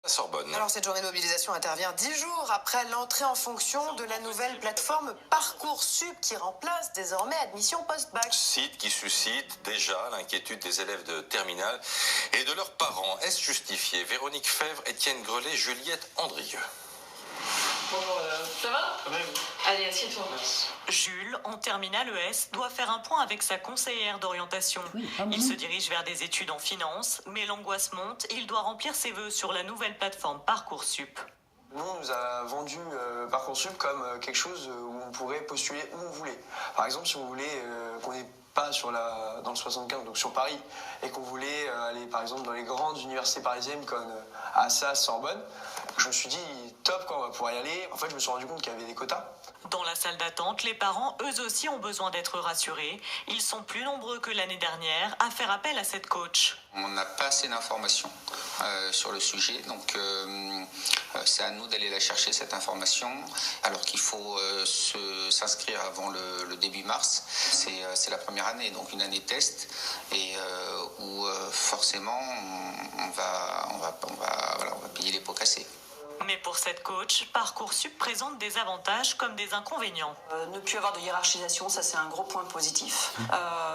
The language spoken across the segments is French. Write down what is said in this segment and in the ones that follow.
La Sorbonne. Alors cette journée de mobilisation intervient 10 jours après l'entrée en fonction de la nouvelle plateforme Parcoursup qui remplace désormais Admission Post-Bac. Site qui suscite déjà l'inquiétude des élèves de terminale et de leurs parents. Est-ce justifié? Véronique Fèvre, Étienne Grelet, Juliette Andrieux. Bonjour madame. Ça va? Ça va. Allez, assieds-toi. Jules, en terminale ES, doit faire un point avec sa conseillère d'orientation. Il se dirige vers des études en finance, mais l'angoisse monte, il doit remplir ses vœux sur la nouvelle plateforme Parcoursup. Nous, on nous a vendu Parcoursup comme quelque chose où on pourrait postuler où on voulait. Par exemple, si on voulait qu'on n'est pas dans le 75, donc sur Paris, et qu'on voulait aller par exemple dans les grandes universités parisiennes comme Assas, Sorbonne, je me suis dit top, quand on va pouvoir y aller. En fait, je me suis rendu compte qu'il y avait des quotas. Dans la salle d'attente, les parents, eux aussi, ont besoin d'être rassurés. Ils sont plus nombreux que l'année dernière à faire appel à cette coach. On n'a pas assez d'informations sur le sujet, donc c'est à nous d'aller la chercher, cette information, alors qu'il faut s'inscrire avant le début mars. C'est la première année, donc une année test, et où forcément on va payer les pots cassés. Mais pour cette coach, Parcoursup présente des avantages comme des inconvénients. Ne plus avoir de hiérarchisation, ça c'est un gros point positif.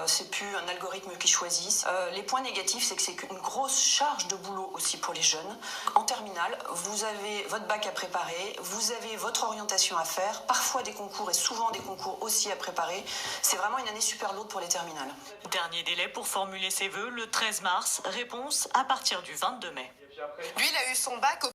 C'est plus un algorithme qui choisit. Les points négatifs, c'est que c'est une grosse charge de boulot aussi pour les jeunes. En terminale, vous avez votre bac à préparer, vous avez votre orientation à faire, parfois des concours et souvent des concours aussi à préparer. C'est vraiment une année super lourde pour les terminales. Dernier délai pour formuler ses vœux, le 13 mars, réponse à partir du 22 mai. Lui, il a eu son bac au